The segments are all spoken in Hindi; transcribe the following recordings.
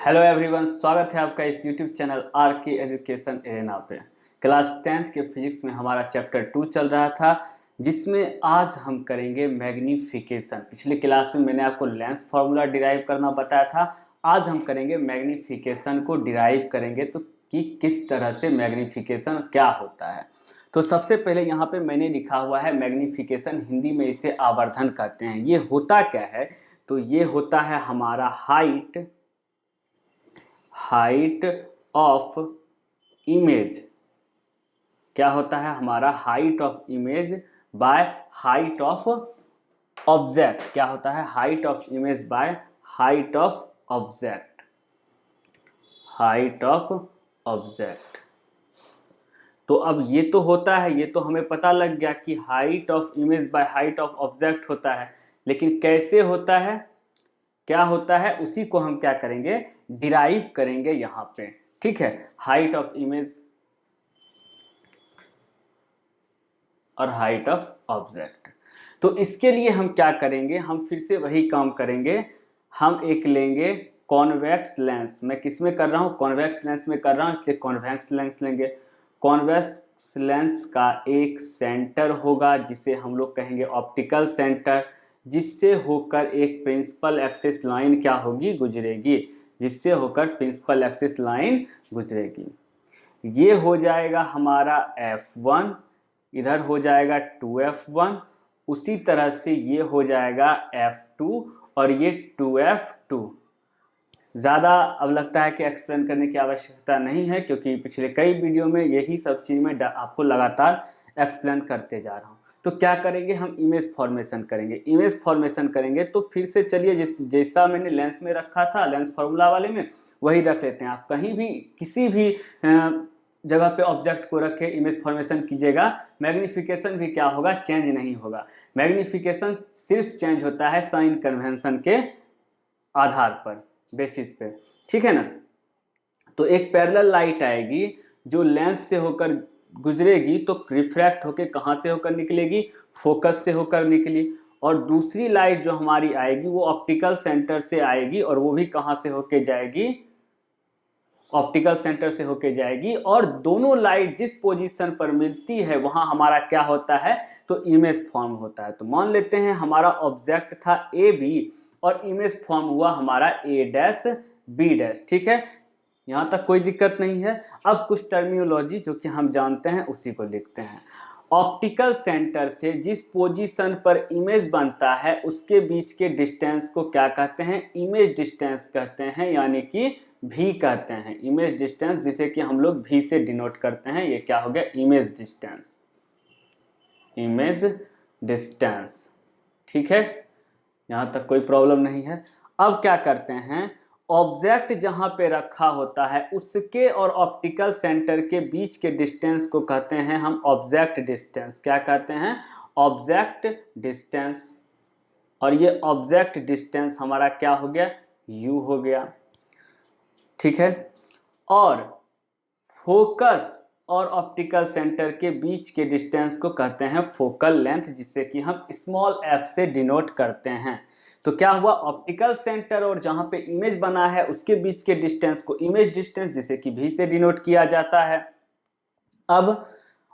हेलो एवरीवन, स्वागत है आपका इस यूट्यूब चैनल आर के एजुकेशन एरेना पे। क्लास 10th के फिजिक्स में हमारा चैप्टर 2 चल रहा था, जिसमें आज हम करेंगे मैग्नीफिकेशन। पिछली क्लास में मैंने आपको लेंस फार्मूला डिराइव करना बताया था। आज हम करेंगे मैग्नीफिकेशन को डिराइव करेंगे, तो कि किस तरह से मैग्नीफिकेशन क्या होता है। तो सबसे पहले यहाँ पे मैंने लिखा हुआ है मैग्नीफिकेशन, हिंदी में इसे आवर्धन कहते हैं। ये होता क्या है? तो ये होता है हमारा हाइट ऑफ इमेज। क्या होता है? हमारा height of image by height of object. क्या होता है? Height of image by height of object. Height of object. तो अब ये तो होता है, ये तो हमें पता लग गया कि height of image by height of object होता है, लेकिन कैसे होता है, क्या होता है, उसी को हम क्या करेंगे? डिराइव करेंगे यहां पे। ठीक है, हाइट ऑफ इमेज और हाइट ऑफ ऑब्जेक्ट। तो इसके लिए हम क्या करेंगे? हम फिर से वही काम करेंगे। हम एक लेंगे कॉन्वेक्स लेंस। मैं किस में कर रहा हूं? कॉन्वेक्स लेंस में कर रहा हूं, इसलिए कॉन्वेक्स लेंस लेंगे। कॉन्वेक्स लेंस का एक सेंटर होगा जिसे हम लोग कहेंगे ऑप्टिकल सेंटर, जिससे होकर एक प्रिंसिपल एक्सिस लाइन क्या होगी? गुजरेगी। जिससे होकर प्रिंसिपल एक्सिस लाइन गुजरेगी। ये हो जाएगा हमारा F1, इधर हो जाएगा 2F1, उसी तरह से ये हो जाएगा F2 और ये 2F2। ज़्यादा अब लगता है कि एक्सप्लेन करने की आवश्यकता नहीं है, क्योंकि पिछले कई वीडियो में यही सब चीज़ मैं आपको लगातार एक्सप्लेन करते जा रहा हूँ। तो क्या करेंगे? हम इमेज फॉर्मेशन करेंगे। इमेज फॉर्मेशन करेंगे तो फिर से चलिए जैसा मैंने लेंस में रखा था, लेंस फार्मूला वाले में, वही रख लेते हैं। आप कहीं भी किसी भी जगह पे ऑब्जेक्ट को रख के इमेज फॉर्मेशन कीजिएगा, मैग्नीफिकेशन भी क्या होगा? चेंज नहीं होगा। मैग्नीफिकेशन सिर्फ चेंज होता है साइन कन्वेंशन के आधार पर, बेसिस पे। ठीक है ना? तो एक पैरेलल लाइट आएगी जो लेंस से होकर गुजरेगी, तो रिफ्रैक्ट होकर कहां से होकर निकलेगी? फोकस से होकर निकली। और दूसरी लाइट जो हमारी आएगी वो ऑप्टिकल सेंटर से आएगी, और वो भी कहां से होकर जाएगी? ऑप्टिकल सेंटर से होके जाएगी। और दोनों लाइट जिस पोजीशन पर मिलती है वहां हमारा क्या होता है? तो इमेज फॉर्म होता है। तो मान लेते हैं हमारा ऑब्जेक्ट था ए बी, और इमेज फॉर्म हुआ हमारा ए डैश बी डैश। ठीक है, यहां तक कोई दिक्कत नहीं है। अब कुछ टर्मिनोलॉजी जो कि हम जानते हैं उसी को लिखते हैं। ऑप्टिकल सेंटर से जिस पोजीशन पर इमेज बनता है उसके बीच के डिस्टेंस को क्या कहते हैं? इमेज डिस्टेंस कहते हैं, यानी कि भी कहते हैं। इमेज डिस्टेंस, जिसे कि हम लोग भी से डिनोट करते हैं, ये क्या हो गया? Image distance. Image distance. ठीक है, यहां तक कोई प्रॉब्लम नहीं है। अब क्या करते हैं? ऑब्जेक्ट जहां पे रखा होता है उसके और ऑप्टिकल सेंटर के बीच के डिस्टेंस को कहते हैं हम ऑब्जेक्ट डिस्टेंस। क्या कहते हैं? Object distance. और ये ऑब्जेक्ट डिस्टेंस हमारा क्या हो गया? u हो गया। ठीक है, और फोकस और ऑप्टिकल सेंटर के बीच के डिस्टेंस को कहते हैं फोकल लेंथ, जिसे कि हम स्मॉल f से डिनोट करते हैं। तो क्या हुआ? ऑप्टिकल सेंटर और जहां पे इमेज बना है उसके बीच के डिस्टेंस को इमेज डिस्टेंस, जिसे कि भी से डिनोट किया जाता है। अब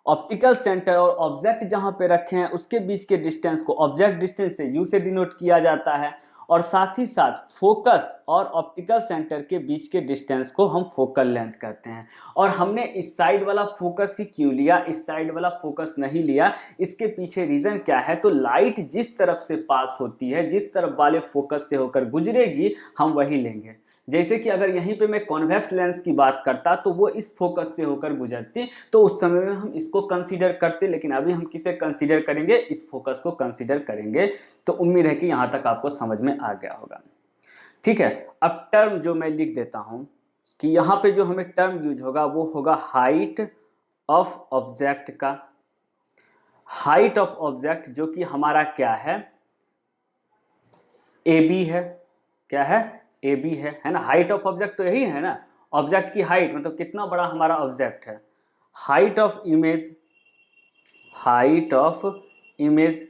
ऑप्टिकल सेंटर और ऑब्जेक्ट जहां पे रखे हैं उसके बीच के डिस्टेंस को ऑब्जेक्ट डिस्टेंस से u से डिनोट किया जाता है। और साथ ही साथ फोकस और ऑप्टिकल सेंटर के बीच के डिस्टेंस को हम फोकल लेंथ कहते हैं। और हमने इस साइड वाला फोकस ही क्यों लिया, इस साइड वाला फोकस नहीं लिया? इसके पीछे रीजन क्या है? तो लाइट जिस तरफ से पास होती है, जिस तरफ वाले फोकस से होकर गुजरेगी, हम वही लेंगे। जैसे कि अगर यहीं पे मैं कॉन्वेक्स लेंस की बात करता तो वो इस फोकस से होकर गुजरती, तो उस समय में हम इसको कंसीडर करते, लेकिन अभी हम किसे कंसीडर करेंगे? इस फोकस को कंसीडर करेंगे। तो उम्मीद है कि यहां तक आपको समझ में आ गया होगा। ठीक है, अब टर्म जो मैं लिख देता हूं कि यहां पे जो हमें टर्म यूज होगा वो होगा हाइट ऑफ ऑब्जेक्ट का। हाइट ऑफ ऑब्जेक्ट जो कि हमारा क्या है? ए बी है। क्या है? ए बी है ना? हाइट ऑफ ऑब्जेक्ट तो यही है ना, ऑब्जेक्ट की हाइट, मतलब कितना बड़ा हमारा ऑब्जेक्ट है। Height of image, height of image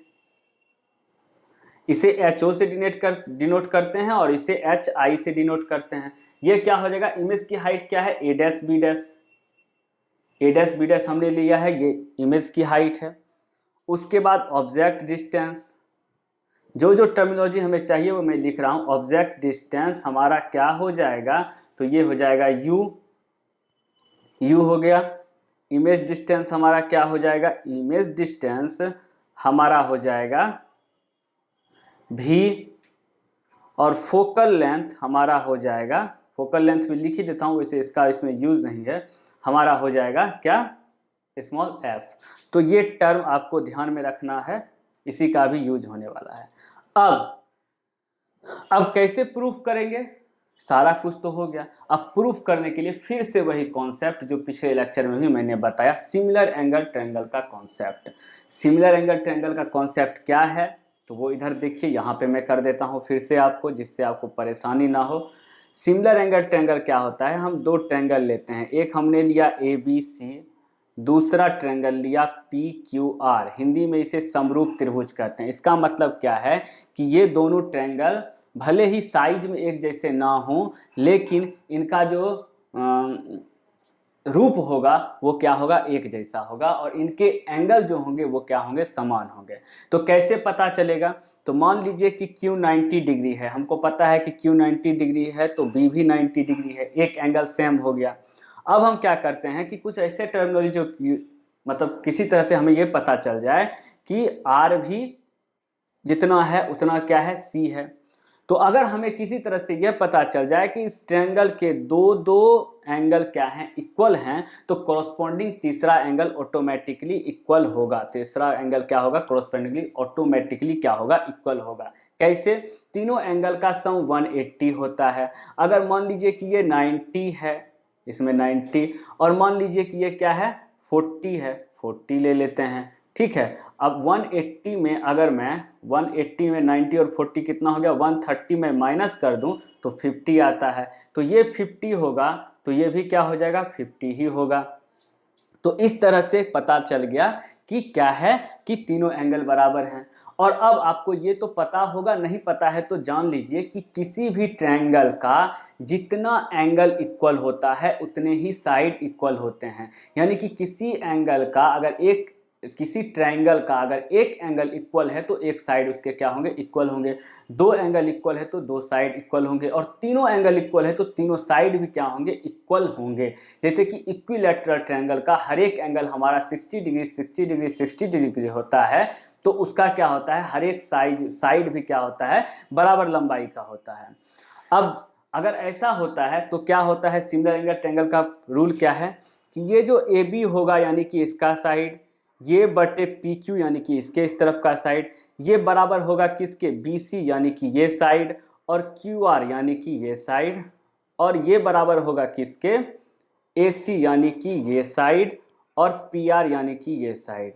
इसे HO से डिनोट करते हैं और इसे HI से डिनोट करते हैं। ये क्या हो जाएगा, इमेज की हाइट क्या है, A dash B dash, A dash B dash हमने लिया है, ये इमेज की हाइट है। उसके बाद ऑब्जेक्ट डिस्टेंस, जो जो टर्मिनोलॉजी हमें चाहिए वो मैं लिख रहा हूं। ऑब्जेक्ट डिस्टेंस हमारा क्या हो जाएगा, तो ये हो जाएगा U हो गया। इमेज डिस्टेंस हमारा क्या हो जाएगा, इमेज डिस्टेंस हमारा हो जाएगा V, और फोकल लेंथ हमारा हो जाएगा, फोकल लेंथ भी लिख ही देता हूं, वैसे इसका इसमें यूज नहीं है, हमारा हो जाएगा क्या, स्मॉल f। तो ये टर्म आपको ध्यान में रखना है, इसी का भी यूज होने वाला है। अब कैसे प्रूफ करेंगे, सारा कुछ तो हो गया। अब प्रूफ करने के लिए फिर से वही कॉन्सेप्ट जो पिछले लेक्चर में भी मैंने बताया, सिमिलर एंगल ट्रायंगल का कॉन्सेप्ट। सिमिलर एंगल ट्रायंगल का कॉन्सेप्ट क्या है, तो वो इधर देखिए, यहाँ पे मैं कर देता हूँ फिर से आपको, जिससे आपको परेशानी ना हो। सिमिलर एंगल ट्रायंगल क्या होता है, हम दो ट्रायंगल लेते हैं, एक हमने लिया ABC, दूसरा ट्रायंगल लिया PQR, हिंदी में इसे समरूप त्रिभुज कहते हैं। इसका मतलब क्या है कि ये दोनों ट्रायंगल भले ही साइज में एक जैसे ना हो, लेकिन इनका जो रूप होगा वो क्या होगा, एक जैसा होगा, और इनके एंगल जो होंगे वो क्या होंगे, समान होंगे। तो कैसे पता चलेगा, तो मान लीजिए कि Q 90 डिग्री है, हमको पता है कि Q 90 डिग्री है तो B भी 90 डिग्री है, एक एंगल सेम हो गया। अब हम क्या करते हैं कि कुछ ऐसे टर्मिनोलॉजी जो मतलब किसी तरह से हमें ये पता चल जाए कि R भी जितना है उतना क्या है, C है। तो अगर हमें किसी तरह से यह पता चल जाए कि इस ट्रायंगल के दो एंगल क्या हैं, इक्वल हैं, तो कॉरस्पॉन्डिंग तीसरा एंगल ऑटोमेटिकली इक्वल होगा। तीसरा एंगल क्या होगा, कॉरस्पॉन्डिंगली ऑटोमेटिकली क्या होगा, इक्वल होगा। कैसे, तीनों एंगल का सम 180 होता है। अगर मान लीजिए कि ये 90 है, इसमें 90, और मान लीजिए कि ये क्या है, 40 है, 40 ले लेते हैं, ठीक है। अब 180 में अगर मैं 180 में 90 और 40 कितना हो गया, 130 में माइनस कर दूं तो 50 आता है। तो ये 50 होगा, तो ये भी क्या हो जाएगा, 50 ही होगा। तो इस तरह से पता चल गया कि क्या है, कि तीनों एंगल बराबर हैं। और अब आपको ये तो पता होगा, नहीं पता है तो जान लीजिए कि किसी भी ट्रायंगल का जितना एंगल इक्वल होता है उतने ही साइड इक्वल होते हैं। यानी कि किसी एंगल का अगर किसी ट्रायंगल का अगर एक एंगल इक्वल है तो एक साइड उसके क्या होंगे, इक्वल होंगे। दो एंगल इक्वल है तो दो साइड इक्वल होंगे, और तीनों एंगल इक्वल है तो तीनों साइड भी क्या होंगे, इक्वल होंगे। जैसे कि इक्विलैटरल ट्रायंगल का हर एक एंगल हमारा 60 डिग्री 60 डिग्री 60 डिग्री होता है, तो उसका क्या होता है, हर एक साइड भी क्या होता है, बराबर लंबाई का होता है। अब अगर ऐसा होता है तो क्या होता है, सिमिलर एंगल ट्रायंगल का रूल क्या है कि ये जो AB होगा यानी कि इसका साइड, ये बटे PQ यानी कि इसके इस तरफ का साइड, ये बराबर होगा किसके, BC यानी कि ये साइड, और QR यानी कि ये साइड, और ये बराबर होगा किसके, AC यानी कि ये साइड, और PR यानी कि ये साइड।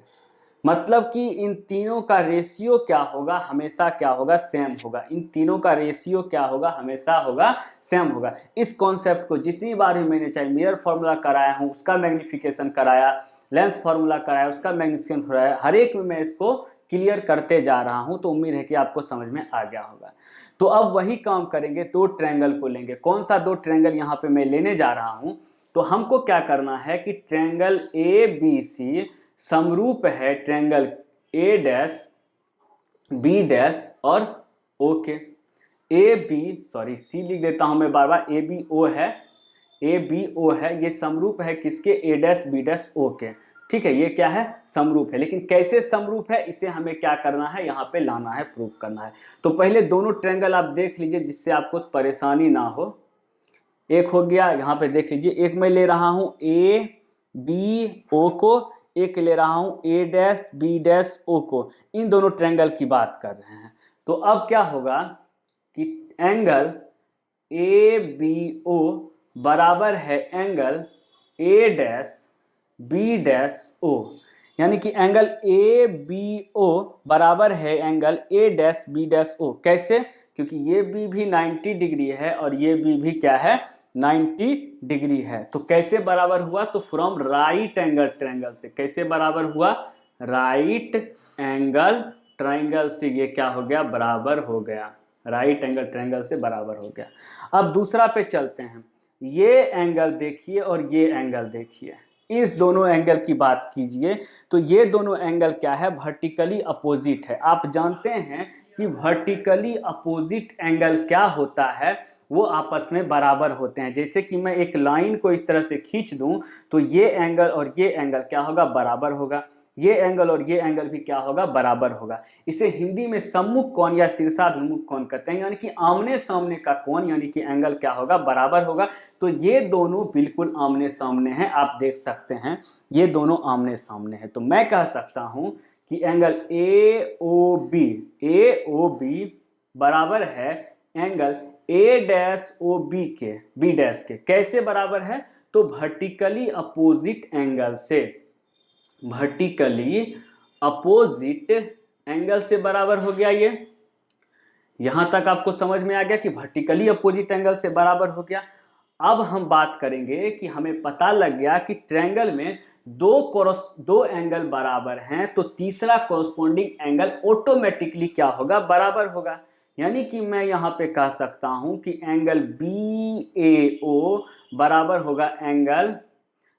मतलब कि इन तीनों का रेशियो क्या होगा, हमेशा क्या होगा, सेम होगा। इन तीनों का रेशियो क्या होगा, हमेशा होगा सेम होगा। इस कॉन्सेप्ट को जितनी बार भी मैंने चाहे मिरर फॉर्मूला कराया हूँ उसका मैग्निफिकेशन कराया, लेंस फॉर्मूला कराया उसका मैग्निफिकेशन कराया, हर एक में मैं इसको क्लियर करते जा रहा हूँ। तो उम्मीद है कि आपको समझ में आ गया होगा। तो अब वही काम करेंगे, दो ट्रायंगल को लेंगे। कौन सा दो ट्रायंगल यहाँ पे मैं लेने जा रहा हूँ, तो हमको क्या करना है कि ट्रायंगल ABC समरूप है triangle A dash B dash और O के। C लिख देता हूं मैं बार बार, ABO है, ये समरूप है किसके, A dash B dash O के। ठीक है, ये क्या है, समरूप है। लेकिन कैसे समरूप है, इसे हमें क्या करना है, यहाँ पे लाना है, प्रूफ करना है। तो पहले दोनों ट्रायंगल आप देख लीजिए जिससे आपको परेशानी ना हो। एक हो गया, यहाँ पे देख लीजिए, एक मैं ले रहा हूं ABO को, एक ले रहा हूं A dash B dash O को। इन दोनों ट्रायंगल की बात कर रहे हैं। तो अब क्या होगा कि एंगल ABO बराबर है angle A dash B dash O, यानी कि एंगल ABO बराबर है angle A dash B dash O। कैसे, क्योंकि ये भी 90 डिग्री है और ये भी क्या है, 90 डिग्री है। तो कैसे बराबर हुआ, तो फ्रॉम राइट एंगल ट्रायंगल से। कैसे बराबर हुआ, राइट एंगल ट्राइंगल से ये क्या हो गया, बराबर हो गया, राइट एंगल ट्राइंगल से बराबर हो गया। अब दूसरा पे चलते हैं, ये एंगल देखिए और ये एंगल देखिए, इस दोनों एंगल की बात कीजिए तो ये दोनों एंगल क्या है, वर्टिकली अपोजिट है। आप जानते हैं कि वर्टिकली अपोजिट एंगल क्या होता है, वो आपस में बराबर होते हैं। जैसे कि मैं एक लाइन को इस तरह से खींच दूं तो ये एंगल और ये एंगल क्या होगा, बराबर होगा, ये एंगल और ये एंगल भी क्या होगा, बराबर होगा। इसे हिंदी में सम्मुख कोण या शीर्षाभिमुख कोण कहते हैं, यानी कि आमने सामने का कोण यानी कि एंगल क्या होगा, बराबर होगा। तो ये दोनों बिल्कुल आमने सामने हैं, आप देख सकते हैं ये दोनों आमने सामने हैं। तो मैं कह सकता हूं कि एंगल AOB बराबर है एंगल A'OB के, B डैश के। कैसे बराबर है, तो वर्टिकली अपोजिट एंगल से, वर्टिकली अपोजिट एंगल से बराबर हो गया। ये यहां तक आपको समझ में आ गया कि वर्टिकली अपोजिट एंगल से बराबर हो गया। अब हम बात करेंगे कि हमें पता लग गया कि ट्रायंगल में दो एंगल बराबर हैं, तो तीसरा कोरस्पोंडिंग एंगल ऑटोमेटिकली क्या होगा, बराबर होगा। यानी कि मैं यहां पे कह सकता हूं कि एंगल BAO बराबर होगा एंगल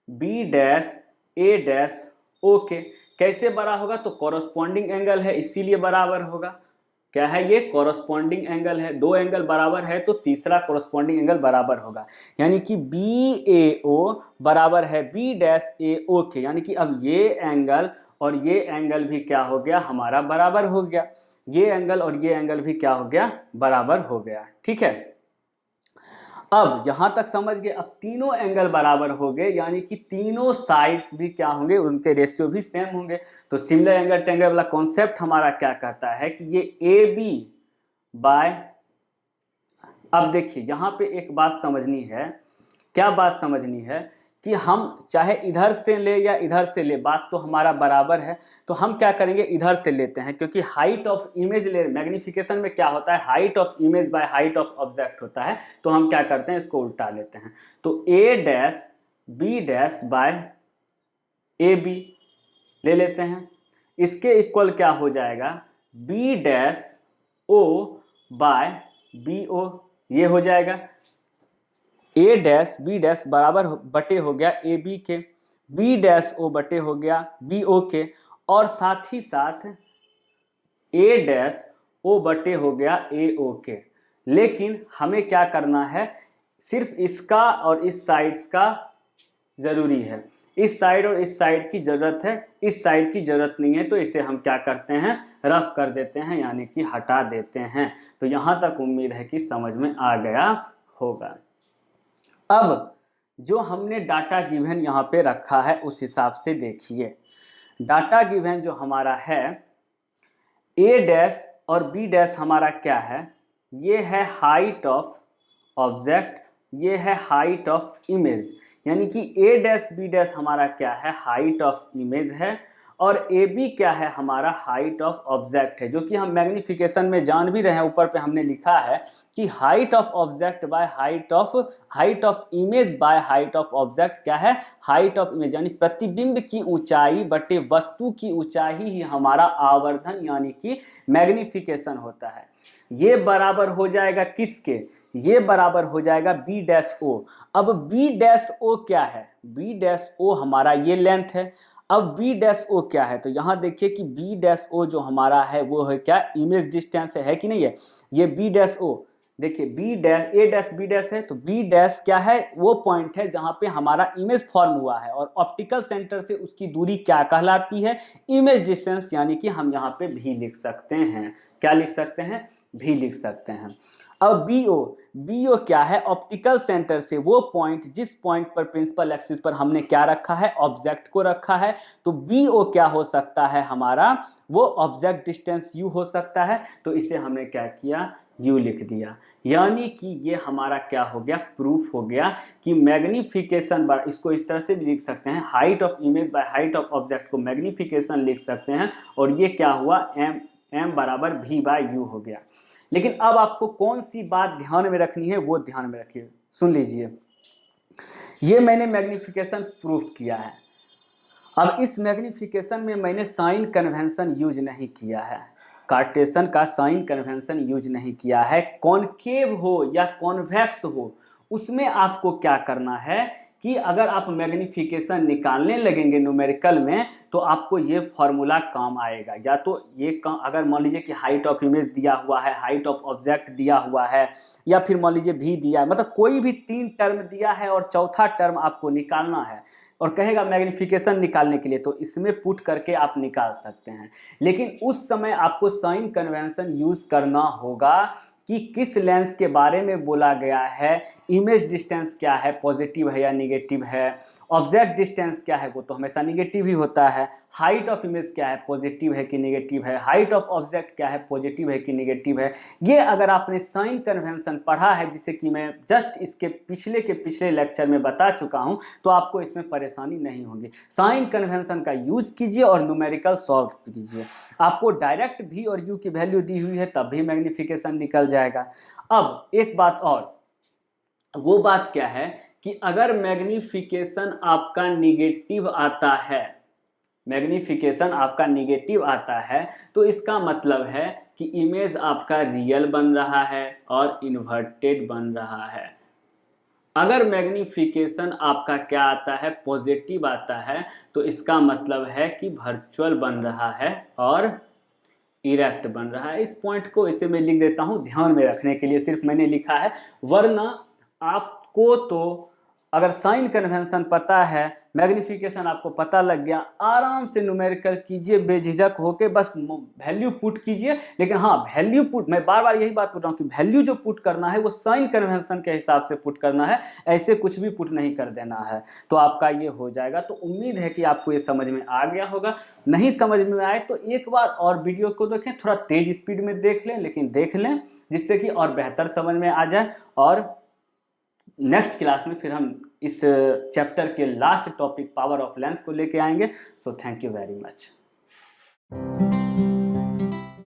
B'/A'O के। कैसे बराबर होगा, तो कोरस्पोंडिंग एंगल है इसीलिए बराबर होगा। क्या है, ये कोरस्पोंडिंग एंगल है, दो एंगल बराबर है तो तीसरा कोरस्पोंडिंग एंगल बराबर होगा। यानी कि BAO बराबर है B'/AO के। यानी कि अब ये एंगल और ये एंगल भी क्या हो गया, हमारा बराबर हो गया। ये एंगल और ये एंगल भी क्या हो गया, बराबर हो गया। ठीक है, अब यहां तक समझ गए। अब तीनों एंगल बराबर हो गए, यानी कि तीनों साइड्स भी क्या होंगे, उनके रेशियो भी सेम होंगे। तो सिमिलर एंगल ट्रायंगल वाला कॉन्सेप्ट हमारा क्या कहता है कि ये AB बाय, अब देखिए यहां पे एक बात समझनी है, क्या बात समझनी है कि हम चाहे इधर से ले या इधर से ले, बात तो हमारा बराबर है। तो हम क्या करेंगे, इधर से लेते हैं, क्योंकि हाइट ऑफ इमेज ले, मैग्निफिकेशन में क्या होता है, height of image by height of object होता है। तो हम क्या करते हैं, इसको उल्टा लेते हैं। तो A'/B' बाय AB ले लेते हैं। इसके इक्वल क्या हो जाएगा, B'/O बाय BO, ये हो जाएगा। A'/B' बराबर बटे हो गया AB के, B'/O बटे हो गया BO के, और साथ ही साथ A'/O बटे हो गया AO के। लेकिन हमें क्या करना है, सिर्फ इसका और इस साइड्स का जरूरी है, इस साइड और इस साइड की जरूरत है, इस साइड की जरूरत नहीं है। तो इसे हम क्या करते हैं, रफ कर देते हैं, यानी कि हटा देते हैं। तो यहां तक उम्मीद है कि समझ में आ गया होगा। अब जो हमने डाटा गिवन यहाँ पे रखा है उस हिसाब से देखिए। डाटा गिवन जो हमारा है A' और B' हमारा क्या है, ये है हाइट ऑफ ऑब्जेक्ट, ये है हाइट ऑफ इमेज। यानी कि A'/B' हमारा क्या है, हाइट ऑफ इमेज है, और AB क्या है, हमारा हाइट ऑफ ऑब्जेक्ट है। जो कि हम मैग्निफिकेशन में जान भी रहे हैं, ऊपर पे हमने लिखा है कि height of object by height of image by height of object क्या है, हाइट ऑफ इमेज। यानी प्रतिबिंब की ऊंचाई बटे वस्तु की ऊंचाई ही हमारा आवर्धन यानी कि मैग्निफिकेशन होता है। ये बराबर हो जाएगा किसके, ये बराबर हो जाएगा B'/O। अब B'/O क्या है, B'/O हमारा ये लेंथ है। अब B'/O क्या है, तो यहां देखिए कि B'/O जो हमारा है वो है क्या, इमेज डिस्टेंस है कि नहीं है। ये B'/O देखिए, A'/B' है, तो B' क्या है, वो पॉइंट है जहां पे हमारा इमेज फॉर्म हुआ है, और ऑप्टिकल सेंटर से उसकी दूरी क्या कहलाती है, इमेज डिस्टेंस। यानी कि हम यहाँ पे भी लिख सकते हैं, क्या लिख सकते हैं, भी लिख सकते हैं। अब BO क्या है, ऑप्टिकल सेंटर से वो पॉइंट जिस पॉइंट पर प्रिंसिपल एक्सिस पर हमने क्या रखा है, ऑब्जेक्ट को रखा है। तो BO क्या हो सकता है हमारा, वो ऑब्जेक्ट डिस्टेंस U हो सकता है। तो इसे हमने क्या किया, U लिख दिया। यानी कि ये हमारा क्या हो गया, प्रूफ हो गया कि मैग्निफिकेशन, इसको इस तरह से भी लिख सकते हैं, height of image by height of object को मैग्निफिकेशन लिख सकते हैं। और ये क्या हुआ, M बराबर V/U हो गया। लेकिन अब आपको कौन सी बात ध्यान में रखनी है, वो ध्यान में रखिए, सुन लीजिए। ये मैंने मैग्निफिकेशन प्रूफ किया है। अब इस मैग्निफिकेशन में मैंने साइन कन्वेंशन यूज नहीं किया है। कार्टेशियन का साइन कन्वेंशन यूज नहीं किया है। कॉनकेव हो या कॉन्वेक्स हो, उसमें आपको क्या करना है कि अगर आप मैग्नीफिकेशन निकालने लगेंगे न्यूमेरिकल में तो आपको ये फॉर्मूला काम आएगा। या तो ये काम, अगर मान लीजिए कि हाइट ऑफ इमेज दिया हुआ है, हाइट ऑफ ऑब्जेक्ट दिया हुआ है, या फिर मान लीजिए भी दिया है, मतलब कोई भी 3 टर्म दिया है और चौथा टर्म आपको निकालना है और कहेगा मैग्नीफिकेशन निकालने के लिए, तो इसमें पुट करके आप निकाल सकते हैं। लेकिन उस समय आपको साइन कन्वेंशन यूज करना होगा कि किस लेंस के बारे में बोला गया है, इमेज डिस्टेंस क्या है, पॉजिटिव है या निगेटिव है, ऑब्जेक्ट डिस्टेंस क्या है, वो तो हमेशा निगेटिव ही होता है, हाइट ऑफ इमेज क्या है, पॉजिटिव है कि निगेटिव है, हाइट ऑफ ऑब्जेक्ट क्या है, पॉजिटिव है कि निगेटिव है। ये अगर आपने साइन कन्वेंशन पढ़ा है, जिसे कि मैं जस्ट इसके पिछले लेक्चर में बता चुका हूं, तो आपको इसमें परेशानी नहीं होगी। साइन कन्वेंशन का यूज कीजिए और न्यूमेरिकल सॉल्व कीजिए। आपको डायरेक्ट भी और यू की वैल्यू दी हुई है तब भी मैग्नीफिकेशन निकल जाएगा। अब एक बात और, वो बात क्या है कि अगर मैग्नीफिकेशन आपका निगेटिव आता है, मैग्नीफिकेशन आपका निगेटिव आता है, तो इसका मतलब है कि इमेज आपका रियल बन रहा है और इन्वर्टेड बन रहा है। अगर मैग्नीफिकेशन आपका क्या आता है, पॉजिटिव आता है, तो इसका मतलब है कि वर्चुअल बन रहा है और इरेक्ट बन रहा है। इस पॉइंट को इसे मैं लिख देता हूं ध्यान में रखने के लिए, सिर्फ मैंने लिखा है, वरना आपको तो अगर साइन कन्वेंशन पता है, मैग्नीफिकेशन आपको पता लग गया, आराम से न्यूमेरिकल कीजिए बेझिझक होके, बस वैल्यू पुट कीजिए। लेकिन हाँ, वैल्यू पुट, मैं बार बार यही बात बोल रहा हूँ कि वैल्यू जो पुट करना है वो साइन कन्वेंशन के हिसाब से पुट करना है, ऐसे कुछ भी पुट नहीं कर देना है, तो आपका ये हो जाएगा। तो उम्मीद है कि आपको ये समझ में आ गया होगा। नहीं समझ में आए तो एक बार और वीडियो को देखें, थोड़ा तेज स्पीड में देख लें, लेकिन देख लें जिससे कि और बेहतर समझ में आ जाए। और नेक्स्ट क्लास में फिर हम इस चैप्टर के last topic power of lens को लेके आएंगे। So thank you very much.